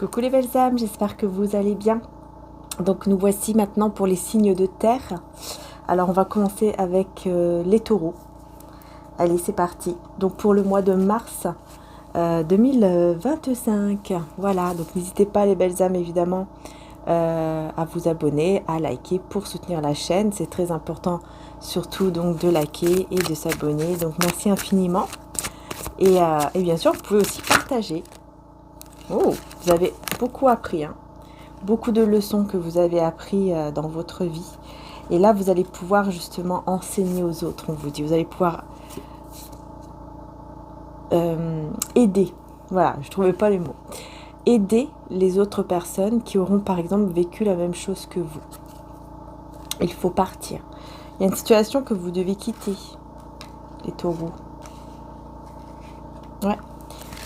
Coucou les belles âmes, j'espère que vous allez bien. Donc nous voici maintenant pour les signes de terre. Alors on va commencer avec les taureaux. Allez, c'est parti. Donc pour le mois de mars 2025. Voilà, donc n'hésitez pas les belles âmes évidemment à vous abonner, à liker pour soutenir la chaîne. C'est très important surtout donc de liker et de s'abonner. Donc merci infiniment. Et bien sûr, vous pouvez aussi partager. Oh, vous avez beaucoup appris, hein. Beaucoup de leçons que vous avez appris dans votre vie. Et là, vous allez pouvoir justement enseigner aux autres, on vous dit. Vous allez pouvoir aider. Voilà, je ne trouvais pas les mots. Aider les autres personnes qui auront par exemple vécu la même chose que vous. Il faut partir. Il y a une situation que vous devez quitter, les taureaux. Ouais.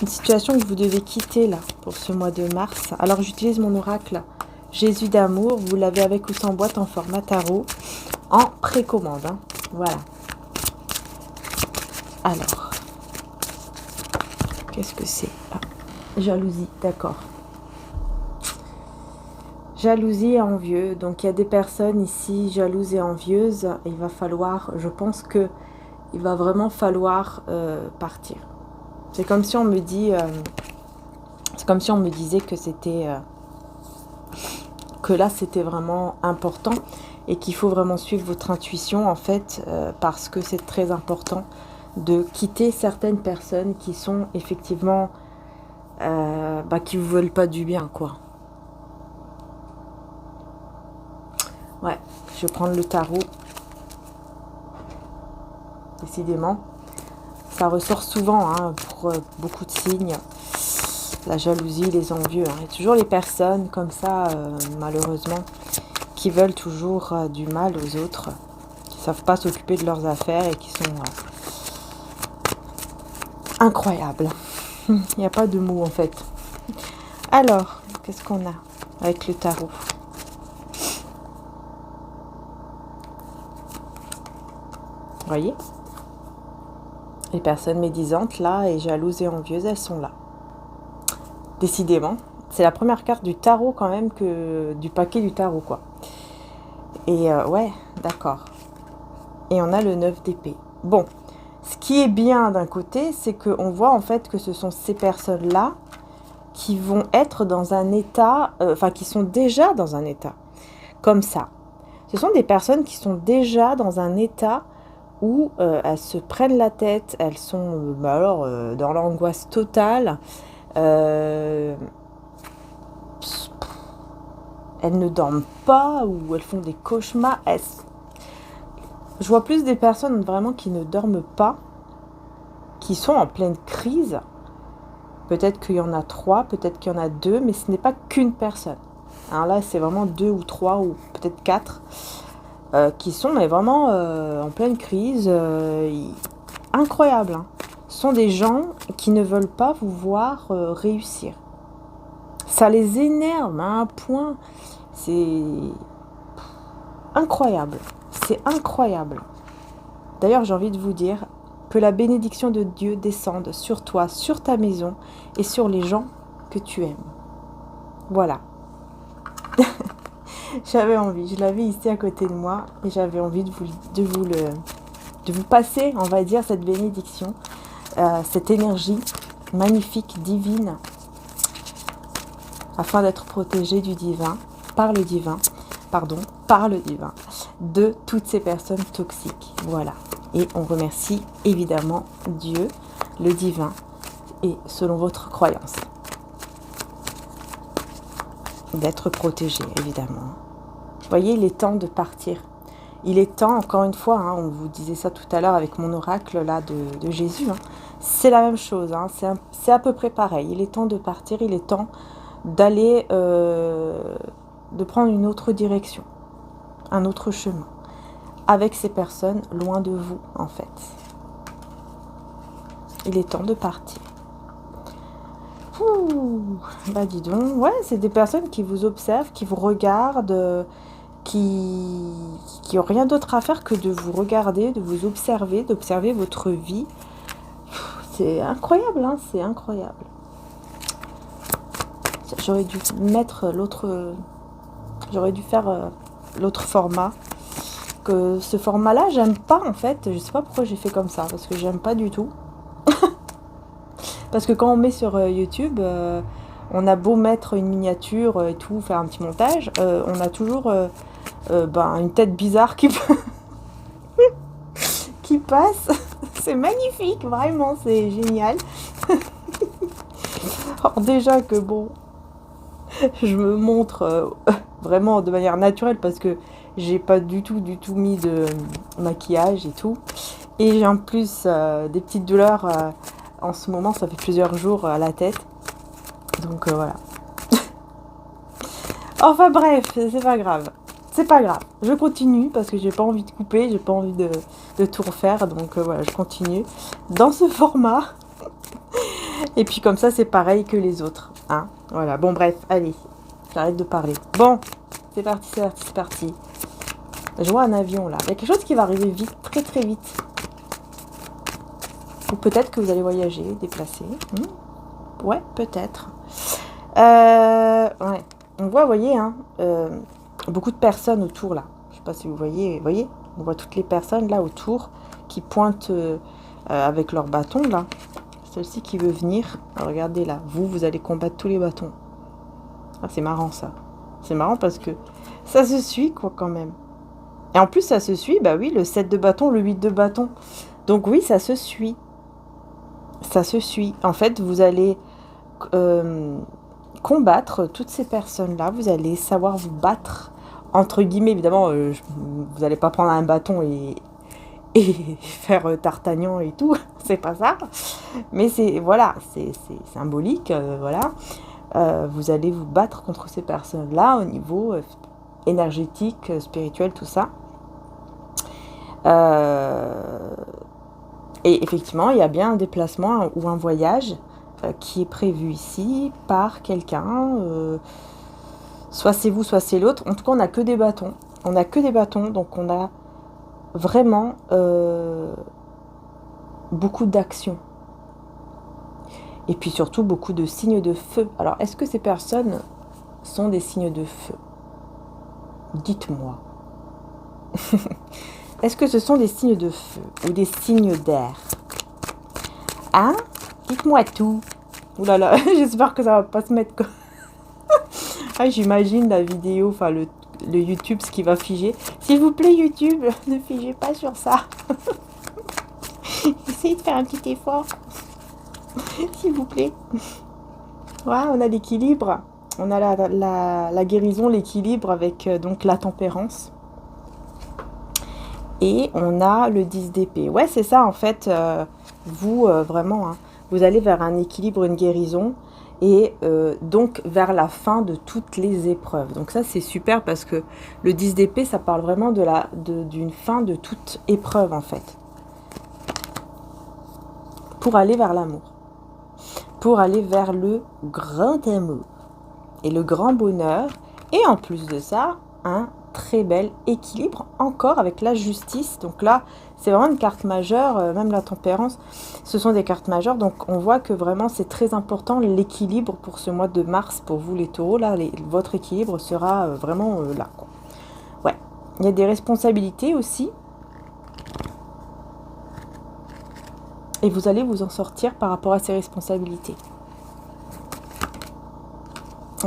Une situation que vous devez quitter là pour ce mois de mars. Alors j'utilise mon oracle Jésus d'amour. Vous l'avez avec ou sans boîte en format tarot en précommande. Hein. Voilà. Alors, qu'est-ce que c'est? Jalousie, d'accord. Jalousie et envieux. Donc il y a des personnes ici jalouses et envieuses. Il va falloir, je pense que il va vraiment falloir partir. C'est comme si on me dit, c'est comme si on me disait que c'était, que là c'était vraiment important et qu'il faut vraiment suivre votre intuition en fait, parce que c'est très important de quitter certaines personnes qui sont effectivement, qui vous veulent pas du bien quoi. Ouais, je vais prendre le tarot. Décidément. Ça ressort souvent hein, pour beaucoup de signes. La jalousie, les envieux. Hein. Il y a toujours les personnes comme ça, malheureusement, qui veulent toujours du mal aux autres, qui ne savent pas s'occuper de leurs affaires et qui sont incroyables. Il n'y a pas de mots en fait. Alors, qu'est-ce qu'on a avec le tarot? Vous voyez ? Les personnes médisantes, là, et jalouses et envieuses, elles sont là. Décidément. C'est la première carte du tarot, quand même, que du paquet du tarot, quoi. Et ouais, d'accord. Et on a le 9 d'épée. Bon, ce qui est bien d'un côté, c'est qu'on voit, en fait, que ce sont ces personnes-là qui vont être dans un état... qui sont déjà dans un état comme ça. Ce sont des personnes qui sont déjà dans un état... où elles se prennent la tête, elles sont dans l'angoisse totale, elles ne dorment pas ou elles font des cauchemars. Je vois plus des personnes vraiment qui ne dorment pas, qui sont en pleine crise. Peut-être qu'il y en a 3, peut-être qu'il y en a 2, mais ce n'est pas qu'une personne. Alors là, c'est vraiment 2 ou 3 ou peut-être 4. Qui sont mais vraiment en pleine crise, incroyable. Hein. Ce sont des gens qui ne veulent pas vous voir réussir. Ça les énerve à un point. C'est incroyable. C'est incroyable. D'ailleurs, j'ai envie de vous dire que la bénédiction de Dieu descende sur toi, sur ta maison et sur les gens que tu aimes. Voilà. J'avais envie, je l'avais ici à côté de moi et j'avais envie de vous passer, on va dire, cette bénédiction, cette énergie magnifique, divine, afin d'être protégé du divin, par le divin, de toutes ces personnes toxiques. Voilà. Et on remercie évidemment Dieu, le divin, et selon votre croyance, d'être protégé, évidemment. Vous voyez, il est temps de partir. Il est temps, encore une fois, hein, on vous disait ça tout à l'heure avec mon oracle là de Jésus, hein, c'est la même chose, hein, c'est à peu près pareil. Il est temps de partir, il est temps d'aller, de prendre une autre direction, un autre chemin, avec ces personnes loin de vous, en fait. Il est temps de partir. Ouh, bah dis donc, ouais, c'est des personnes qui vous observent, qui vous regardent, qui ont rien d'autre à faire que de vous regarder, de vous observer, d'observer votre vie. C'est incroyable, hein, c'est incroyable. J'aurais dû mettre l'autre... J'aurais dû faire l'autre format. Que ce format-là, j'aime pas en fait. Je sais pas pourquoi j'ai fait comme ça, parce que j'aime pas du tout. Parce que quand on met sur YouTube, on a beau mettre une miniature et tout, faire un petit montage, on a toujours une tête bizarre qui passe. C'est magnifique, vraiment, c'est génial. Alors déjà que bon, je me montre vraiment de manière naturelle parce que j'ai pas du tout mis de maquillage et tout. Et j'ai en plus des petites douleurs en ce moment, ça fait plusieurs jours à la tête. Donc voilà. Enfin bref, c'est pas grave. C'est pas grave. Je continue parce que j'ai pas envie de couper, j'ai pas envie de tout refaire. Donc voilà, je continue dans ce format. Et puis comme ça, c'est pareil que les autres. Hein, voilà, bon bref, allez, j'arrête de parler. Bon, c'est parti, c'est parti, c'est parti. Je vois un avion là. Il y a quelque chose qui va arriver vite, très très vite. Ou peut-être que vous allez voyager, déplacer. Ouais, peut-être. Ouais. On voit, vous voyez, hein, beaucoup de personnes autour là. Je sais pas si vous voyez, on voit toutes les personnes là autour qui pointent avec leur bâton là. Celle-ci qui veut venir. Alors, regardez là, vous allez combattre tous les bâtons. Ah, c'est marrant ça. C'est marrant parce que ça se suit quoi quand même. Et en plus ça se suit, bah oui, le 7 de bâton, le 8 de bâton. Donc oui, ça se suit. Ça se suit. En fait, vous allez combattre toutes ces personnes-là. Vous allez savoir vous battre. Entre guillemets, évidemment, vous n'allez pas prendre un bâton et faire D'Artagnan et tout. C'est pas ça. Mais c'est, voilà, c'est symbolique. Voilà. Vous allez vous battre contre ces personnes-là au niveau énergétique, spirituel, tout ça. Et effectivement, il y a bien un déplacement ou un voyage qui est prévu ici par quelqu'un. Soit c'est vous, soit c'est l'autre. En tout cas, on n'a que des bâtons. On n'a que des bâtons, donc on a vraiment beaucoup d'actions. Et puis surtout, beaucoup de signes de feu. Alors, est-ce que ces personnes sont des signes de feu? Dites-moi. Est-ce que ce sont des signes de feu ou des signes d'air? Hein? Dites-moi tout. Ouh là là, j'espère que ça va pas se mettre comme... Ah, j'imagine la vidéo, enfin le YouTube, ce qui va figer. S'il vous plaît, YouTube, ne figez pas sur ça. Essayez de faire un petit effort. S'il vous plaît. Voilà, on a l'équilibre. On a la guérison, l'équilibre avec donc la tempérance. Et on a le 10 d'épée. Ouais, c'est ça en fait. Vous, vraiment, hein, vous allez vers un équilibre, une guérison. Et donc vers la fin de toutes les épreuves. Donc ça, c'est super parce que le 10 d'épée, ça parle vraiment d'une fin de toute épreuve en fait. Pour aller vers l'amour. Pour aller vers le grand amour. Et le grand bonheur. Et en plus de ça, un très bel équilibre encore avec la justice. Donc là, c'est vraiment une carte majeure, même la tempérance, ce sont des cartes majeures. Donc on voit que vraiment c'est très important l'équilibre pour ce mois de mars, pour vous les taureaux. Là, votre équilibre sera vraiment là, quoi. Ouais, il y a des responsabilités aussi. Et vous allez vous en sortir par rapport à ces responsabilités.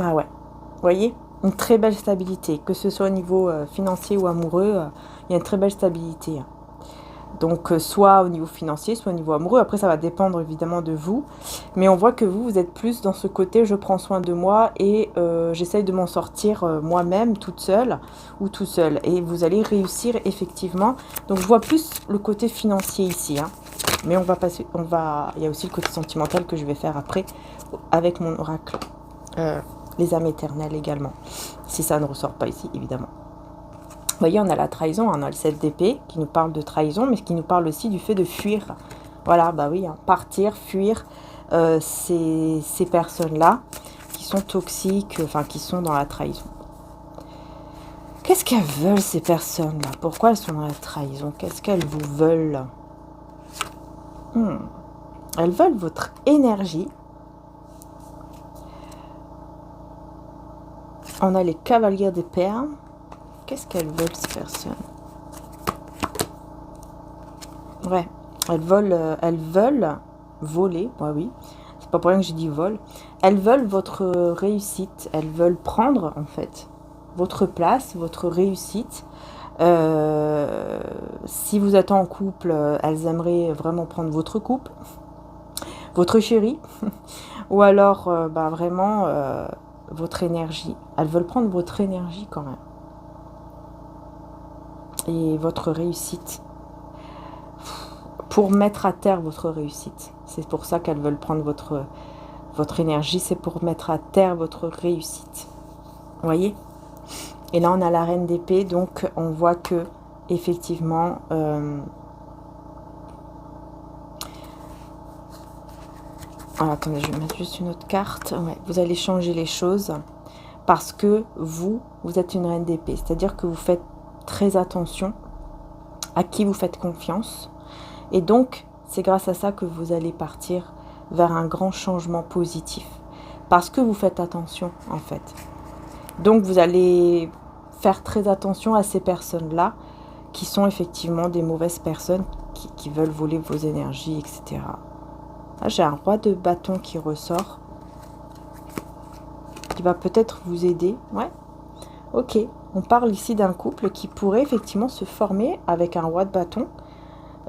Ah ouais, vous voyez, une très belle stabilité, que ce soit au niveau financier ou amoureux, il y a une très belle stabilité. Donc soit au niveau financier, soit au niveau amoureux. Après, ça va dépendre évidemment de vous. Mais on voit que vous êtes plus dans ce côté, je prends soin de moi et j'essaye de m'en sortir moi-même, toute seule ou tout seul. Et vous allez réussir effectivement. Donc je vois plus le côté financier ici. Hein. Mais on va passer, il y a aussi le côté sentimental que je vais faire après avec mon oracle. Les âmes éternelles également. Si ça ne ressort pas ici, évidemment. Vous voyez, on a la trahison, on a le 7 d'épée qui nous parle de trahison, mais qui nous parle aussi du fait de fuir. Voilà, bah oui, hein, partir, fuir ces personnes-là qui sont toxiques, enfin qui sont dans la trahison. Qu'est-ce qu'elles veulent ces personnes-là? Pourquoi elles sont dans la trahison? Qu'est-ce qu'elles vous veulent? Elles veulent votre énergie. On a les cavaliers d'épée. Qu'est-ce qu'elles veulent, ces personnes? Ouais, elles veulent voler. Ouais, oui, c'est pas pour rien que j'ai dit vol. Elles veulent votre réussite. Elles veulent prendre, en fait, votre place, votre réussite. Si vous êtes en couple, elles aimeraient vraiment prendre votre couple, votre chéri, ou alors vraiment votre énergie. Elles veulent prendre votre énergie quand même. Et votre réussite. Pour mettre à terre votre réussite. C'est pour ça qu'elles veulent prendre votre énergie. C'est pour mettre à terre votre réussite. Vous voyez? Et là, on a la reine d'épée. Donc, on voit que, effectivement... Alors, attendez, je vais mettre juste une autre carte. Ouais, vous allez changer les choses. Parce que vous êtes une reine d'épée. C'est-à-dire que vous faites très attention à qui vous faites confiance. Et donc, c'est grâce à ça que vous allez partir vers un grand changement positif. Parce que vous faites attention, en fait. Donc, vous allez faire très attention à ces personnes-là qui sont effectivement des mauvaises personnes qui veulent voler vos énergies, etc. Là, j'ai un roi de bâton qui ressort. Qui va peut-être vous aider. Ouais. Ok. On parle ici d'un couple qui pourrait effectivement se former avec un roi de bâton.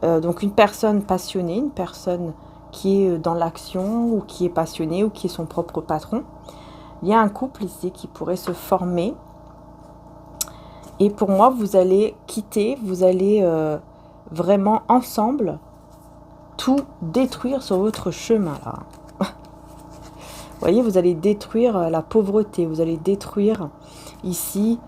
Donc une personne passionnée, une personne qui est dans l'action ou qui est passionnée ou qui est son propre patron. Il y a un couple ici qui pourrait se former. Et pour moi, vous allez quitter, vous allez vraiment ensemble tout détruire sur votre chemin là. Vous voyez, vous allez détruire la pauvreté, vous allez détruire ici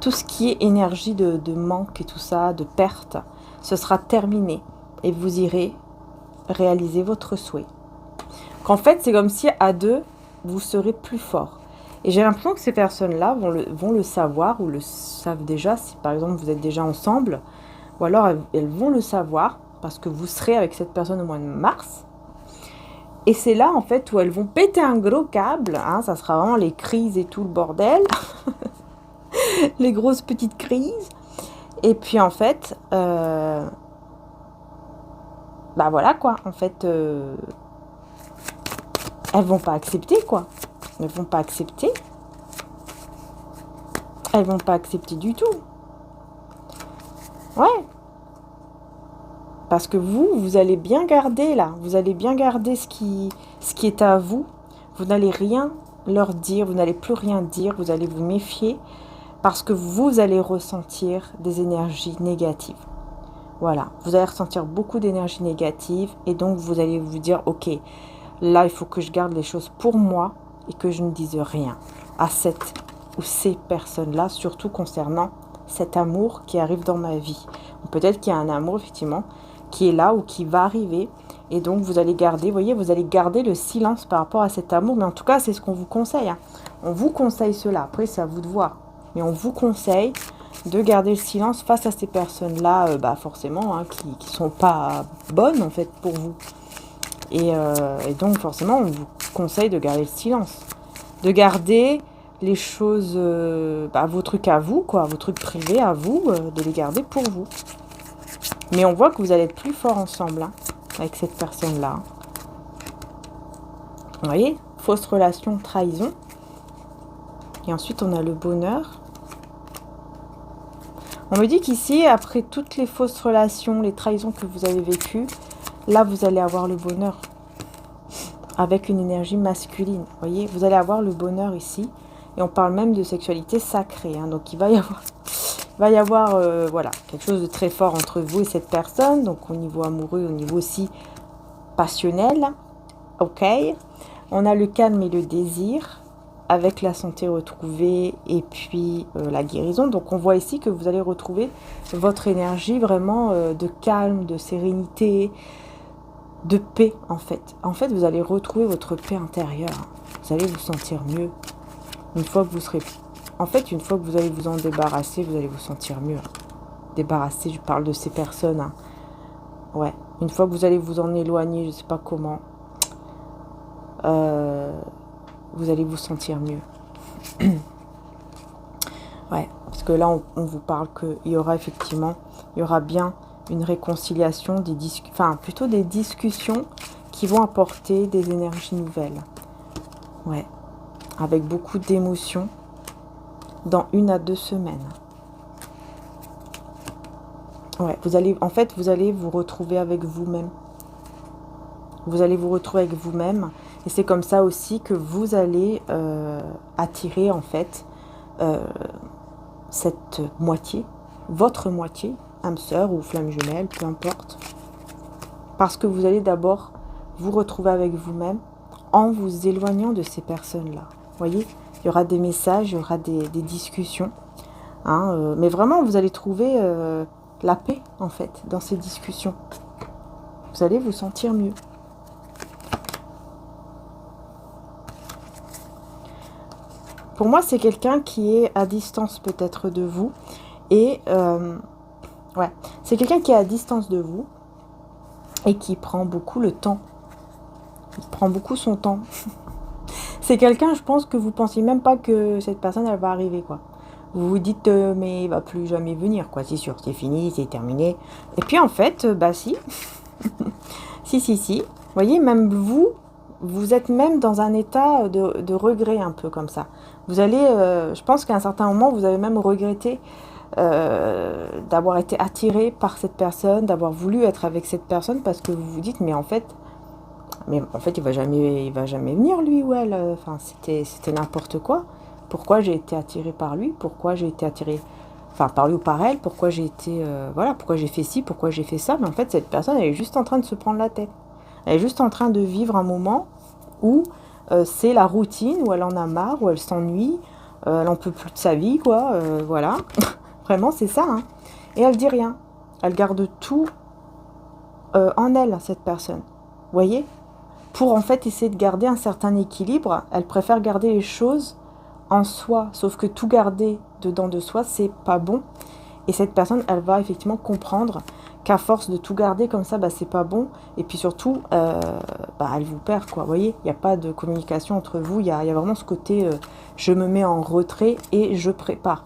tout ce qui est énergie de manque et tout ça, de perte. Ce sera terminé et vous irez réaliser votre souhait. Qu'en fait, c'est comme si à deux, vous serez plus fort. Et j'ai l'impression que ces personnes-là vont le savoir ou le savent déjà, si par exemple vous êtes déjà ensemble, ou alors elles vont le savoir parce que vous serez avec cette personne au mois de mars. Et c'est là, en fait, où elles vont péter un gros câble. Hein, ça sera vraiment les crises et tout le bordel. Les grosses petites crises. Et puis, en fait... bah voilà, quoi. En fait, elles vont pas accepter, quoi. Elles vont pas accepter. Elles vont pas accepter du tout. Ouais. Parce que vous allez bien garder, là. Vous allez bien garder ce qui est à vous. Vous n'allez rien leur dire. Vous n'allez plus rien dire. Vous allez vous méfier. Parce que vous allez ressentir des énergies négatives. Voilà. Vous allez ressentir beaucoup d'énergie négative. Et donc, vous allez vous dire, ok, là, il faut que je garde les choses pour moi. Et que je ne dise rien à cette ou ces personnes-là. Surtout concernant cet amour qui arrive dans ma vie. Peut-être qu'il y a un amour, effectivement, qui est là ou qui va arriver. Et donc, vous allez garder, vous voyez, vous allez garder le silence par rapport à cet amour. Mais en tout cas, c'est ce qu'on vous conseille. Hein. On vous conseille cela. Après, c'est à vous de voir. Mais on vous conseille de garder le silence face à ces personnes-là, forcément, hein, qui ne sont pas bonnes, en fait, pour vous. Et donc, forcément, on vous conseille de garder le silence. De garder les choses, vos trucs à vous, quoi, vos trucs privés à vous, de les garder pour vous. Mais on voit que vous allez être plus fort ensemble, hein, avec cette personne-là. Vous voyez, fausse relation, trahison. Et ensuite, on a le bonheur. On me dit qu'ici, après toutes les fausses relations, les trahisons que vous avez vécues, là, vous allez avoir le bonheur. Avec une énergie masculine. Vous voyez, vous allez avoir le bonheur ici. Et on parle même de sexualité sacrée. Hein, donc, il va y avoir voilà, quelque chose de très fort entre vous et cette personne. Donc, au niveau amoureux, au niveau aussi passionnel. Ok. On a le calme et le désir. Avec la santé retrouvée et puis la guérison. Donc, on voit ici que vous allez retrouver votre énergie vraiment de calme, de sérénité, de paix, en fait. En fait, vous allez retrouver votre paix intérieure. Vous allez vous sentir mieux. Une fois que vous serez... En fait, une fois que vous allez vous en débarrasser, vous allez vous sentir mieux. Débarrasser, je parle de ces personnes. Hein. Ouais. Une fois que vous allez vous en éloigner, je ne sais pas comment. vous allez vous sentir mieux. Ouais, parce que là, on vous parle qu'il y aura effectivement, il y aura bien une réconciliation, plutôt des discussions qui vont apporter des énergies nouvelles. Ouais, avec beaucoup d'émotions dans 1 à 2 semaines. Ouais, vous allez vous retrouver avec vous-même. Vous allez vous retrouver avec vous-même. Et c'est comme ça aussi que vous allez attirer en fait cette moitié, votre moitié, âme sœur ou flamme jumelle, peu importe. Parce que vous allez d'abord vous retrouver avec vous-même en vous éloignant de ces personnes-là. Vous voyez, il y aura des messages, il y aura des discussions. Hein, mais vraiment, vous allez trouver la paix, en fait, dans ces discussions. Vous allez vous sentir mieux. Pour moi, c'est quelqu'un qui est à distance peut-être de vous. Et ouais, c'est quelqu'un qui est à distance de vous et qui prend beaucoup le temps. Il prend beaucoup son temps. C'est quelqu'un, je pense, que vous pensiez même pas que cette personne, elle va arriver, quoi. Vous vous dites, mais il va plus jamais venir, quoi. C'est sûr, c'est fini, c'est terminé. Et puis, en fait, bah si. si. Vous voyez, même vous êtes même dans un état de regret, un peu comme ça. Vous allez, je pense qu'à un certain moment, vous avez même regretté d'avoir été attiré par cette personne, d'avoir voulu être avec cette personne, parce que vous vous dites, mais en fait, il va jamais venir, lui ou elle. Enfin, c'était n'importe quoi. Pourquoi j'ai été attirée par lui? Pourquoi j'ai été attirée, enfin, par lui ou par elle? Pourquoi j'ai été, voilà, pourquoi j'ai fait ci? Pourquoi j'ai fait ça? Mais en fait, cette personne, elle est juste en train de se prendre la tête. Elle est juste en train de vivre un moment où c'est la routine, où elle en a marre, où elle s'ennuie, elle en peut plus de sa vie, quoi. Voilà, vraiment, c'est ça. Hein. Et elle dit rien. Elle garde tout en elle, cette personne. Vous voyez? Pour en fait essayer de garder un certain équilibre, elle préfère garder les choses en soi. Sauf que tout garder dedans de soi, c'est pas bon. Et cette personne, elle va effectivement comprendre qu'à force de tout garder comme ça, bah, c'est pas bon. Et puis surtout, elle vous perd, quoi. Vous voyez, il n'y a pas de communication entre vous. Il y a vraiment ce côté, je me mets en retrait et je prépare.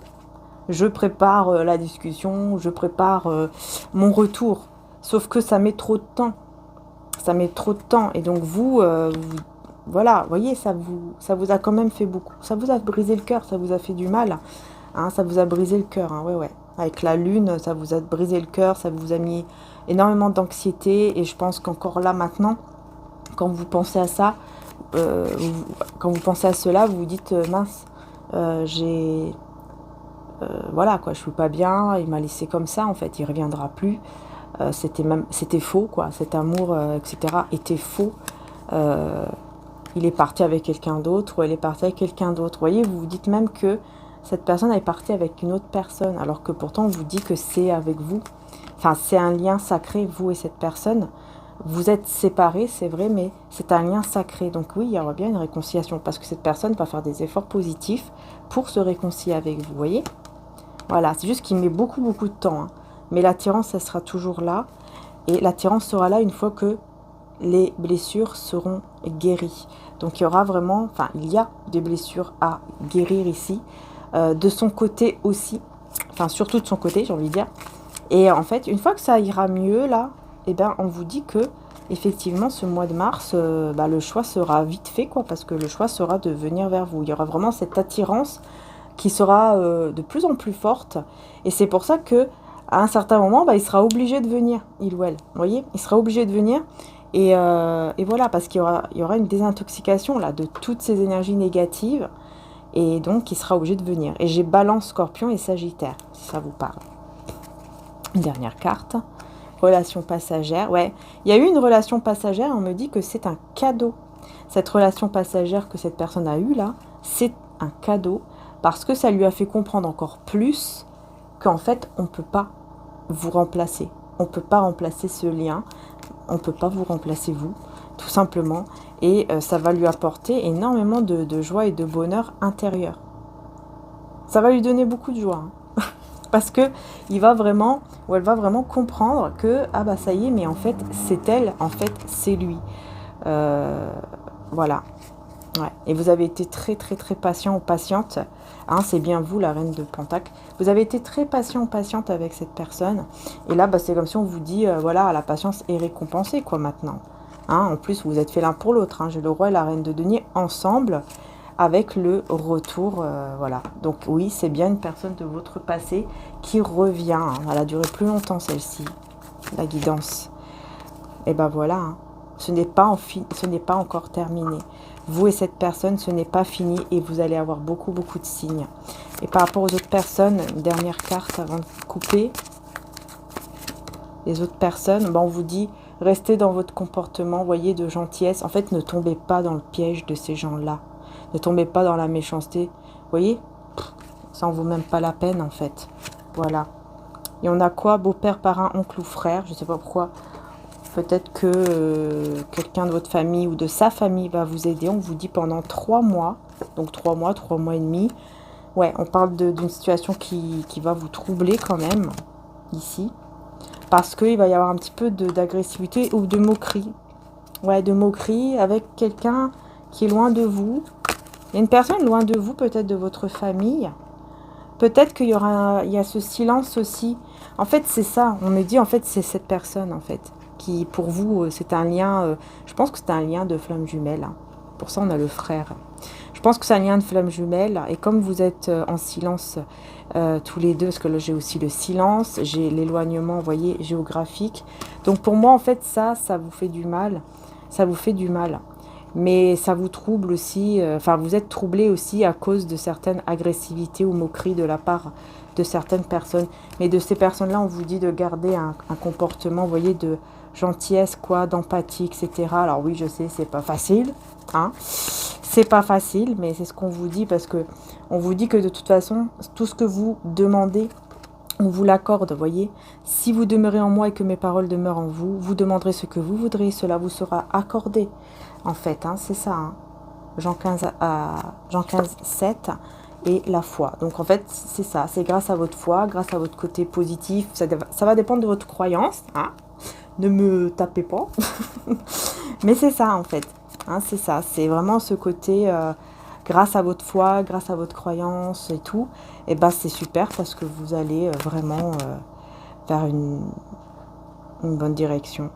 Je prépare la discussion, je prépare mon retour. Sauf que ça met trop de temps. Ça met trop de temps. Et donc voilà, vous voyez, ça vous a quand même fait beaucoup. Ça vous a brisé le cœur, ça vous a fait du mal. Hein, ça vous a brisé le cœur, hein, ouais. Avec la lune, ça vous a brisé le cœur, ça vous a mis énormément d'anxiété. Et je pense qu'encore là, maintenant, quand vous pensez à ça, quand vous pensez à cela, vous vous dites, mince, voilà, quoi, je suis pas bien, il m'a laissé comme ça, en fait, il reviendra plus. C'était faux, quoi, cet amour, etc., était faux. Il est parti avec quelqu'un d'autre, ou elle est partie avec quelqu'un d'autre. Vous voyez, vous vous dites même que cette personne est partie avec une autre personne, alors que pourtant on vous dit que c'est avec vous. Enfin, c'est un lien sacré, vous et cette personne. Vous êtes séparés, c'est vrai, mais c'est un lien sacré. Donc oui, il y aura bien une réconciliation, parce que cette personne va faire des efforts positifs pour se réconcilier avec vous, vous voyez? Voilà, c'est juste qu'il met beaucoup de temps. Hein. Mais l'attirance, elle sera toujours là. Et l'attirance sera là une fois que les blessures seront guéries. Donc il y aura vraiment, enfin il y a des blessures à guérir ici. De son côté aussi. Enfin surtout de son côté, j'ai envie de dire. Et en fait, une fois que ça ira mieux là, eh ben, on vous dit que effectivement ce mois de mars, le choix sera vite fait, quoi. Parce que le choix sera de venir vers vous. Il y aura vraiment cette attirance qui sera de plus en plus forte. Et c'est pour ça que à un certain moment, il sera obligé de venir, il ou elle. Vous voyez, il sera obligé de venir. Et voilà, parce qu'il y aura une désintoxication là, de toutes ces énergies négatives. Et donc, il sera obligé de venir. Et j'ai Balance, Scorpion et Sagittaire, si ça vous parle. Une dernière carte. Relation passagère. Ouais, il y a eu une relation passagère. On me dit que c'est un cadeau. Cette relation passagère que cette personne a eue là, c'est un cadeau. Parce que ça lui a fait comprendre encore plus qu'en fait, on ne peut pas vous remplacer. On ne peut pas remplacer ce lien. On ne peut pas vous remplacer vous, tout simplement. Et ça va lui apporter énormément de joie et de bonheur intérieur. Ça va lui donner beaucoup de joie. Hein. Parce que il va vraiment, ou elle va vraiment comprendre que, ah bah ça y est, mais en fait, c'est elle, en fait, c'est lui. Voilà. Ouais. Et vous avez été très très très patient ou patiente. Hein, c'est bien vous, la reine de Pentacle. Vous avez été très patient ou patiente avec cette personne. Et là, bah, c'est comme si on vous dit, voilà, la patience est récompensée, quoi, maintenant. Hein, en plus, vous êtes fait l'un pour l'autre. Hein. J'ai le roi et la reine de denier ensemble avec le retour. Voilà. Donc oui, c'est bien une personne de votre passé qui revient. Hein. Elle a duré plus longtemps, celle-ci. La guidance. Et ben voilà. Hein. Ce n'est pas encore terminé. Vous et cette personne, ce n'est pas fini et vous allez avoir beaucoup, beaucoup de signes. Et par rapport aux autres personnes, une dernière carte avant de couper. Les autres personnes, ben on vous dit, restez dans votre comportement, voyez, de gentillesse. En fait, ne tombez pas dans le piège de ces gens-là. Ne tombez pas dans la méchanceté. Vous voyez, ça en vaut même pas la peine, en fait. Voilà. Et on a quoi? Beau-père, parrain, oncle ou frère. Je ne sais pas pourquoi. Peut-être que quelqu'un de votre famille ou de sa famille va vous aider. On vous dit pendant 3 mois. Donc 3 mois et demi. Ouais, on parle d'une situation qui va vous troubler quand même. Ici. Parce qu'il va y avoir un petit peu d'agressivité ou de moquerie. Ouais, de moquerie avec quelqu'un qui est loin de vous. Il y a une personne loin de vous, peut-être de votre famille. Peut-être qu'il y a ce silence aussi. En fait, c'est ça. On me dit, en fait, c'est cette personne, en fait, qui, pour vous, c'est un lien... je pense que c'est un lien de flamme jumelle. Hein. Pour ça, on a le frère. Je pense que c'est un lien de flamme jumelle. Et comme vous êtes en silence tous les deux, parce que là, j'ai aussi le silence, j'ai l'éloignement, vous voyez, géographique. Donc, pour moi, en fait, ça vous fait du mal. Ça vous fait du mal. Mais ça vous trouble aussi, enfin vous êtes troublé aussi à cause de certaines agressivités ou moqueries de la part de certaines personnes. Mais de ces personnes-là, on vous dit de garder un comportement, vous voyez, de gentillesse, quoi, d'empathie, etc. Alors oui, je sais, c'est pas facile, hein. C'est pas facile, mais c'est ce qu'on vous dit parce que on vous dit que de toute façon, tout ce que vous demandez, on vous l'accorde, voyez. Si vous demeurez en moi et que mes paroles demeurent en vous, vous demanderez ce que vous voudrez, cela vous sera accordé. En fait, hein, c'est ça. Hein. Jean 15, 7 et la foi. Donc en fait, c'est ça. C'est grâce à votre foi, grâce à votre côté positif. Ça va dépendre de votre croyance. Hein. Ne me tapez pas. Mais c'est ça en fait. Hein, c'est ça. C'est vraiment ce côté... grâce à votre foi, grâce à votre croyance et tout, et ben c'est super parce que vous allez vraiment vers une bonne direction.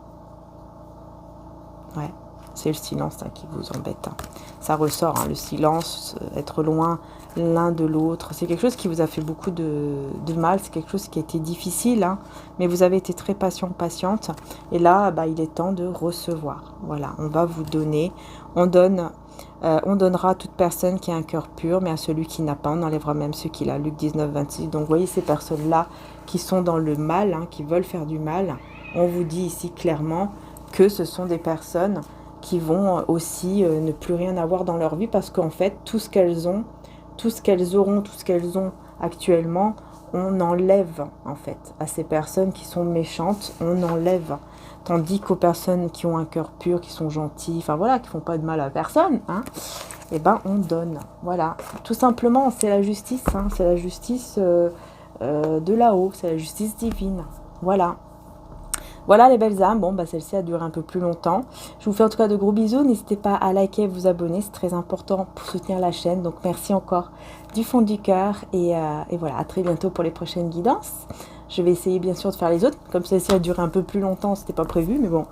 Ouais, c'est le silence hein, qui vous embête. Hein. Ça ressort, hein, le silence, être loin l'un de l'autre. C'est quelque chose qui vous a fait beaucoup de mal, c'est quelque chose qui a été difficile, hein, mais vous avez été très patiente. Et là, bah, il est temps de recevoir. Voilà, on va vous donner, on donnera à toute personne qui a un cœur pur, mais à celui qui n'a pas, on enlèvera même ceux qu'il a. Luc 19, 26. Donc, vous voyez ces personnes-là qui sont dans le mal, hein, qui veulent faire du mal. On vous dit ici clairement que ce sont des personnes qui vont aussi ne plus rien avoir dans leur vie parce qu'en fait, tout ce qu'elles ont actuellement, on enlève en fait à ces personnes qui sont méchantes, on enlève. Tandis qu'aux personnes qui ont un cœur pur, qui sont gentilles, enfin voilà, qui font pas de mal à personne, hein, et ben on donne. Voilà, tout simplement, c'est la justice, hein, c'est la justice de là-haut, c'est la justice divine. Voilà. Voilà les belles âmes, bon bah celle-ci a duré un peu plus longtemps. Je vous fais en tout cas de gros bisous, n'hésitez pas à liker et vous abonner, c'est très important pour soutenir la chaîne. Donc merci encore du fond du cœur et voilà, à très bientôt pour les prochaines guidances. Je vais essayer bien sûr de faire les autres, comme celle-ci a duré un peu plus longtemps, c'était pas prévu, mais bon.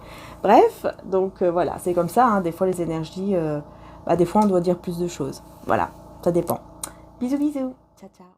Bref, donc voilà, c'est comme ça, hein, des fois les énergies, des fois on doit dire plus de choses. Voilà, ça dépend. Bisous bisous, ciao ciao.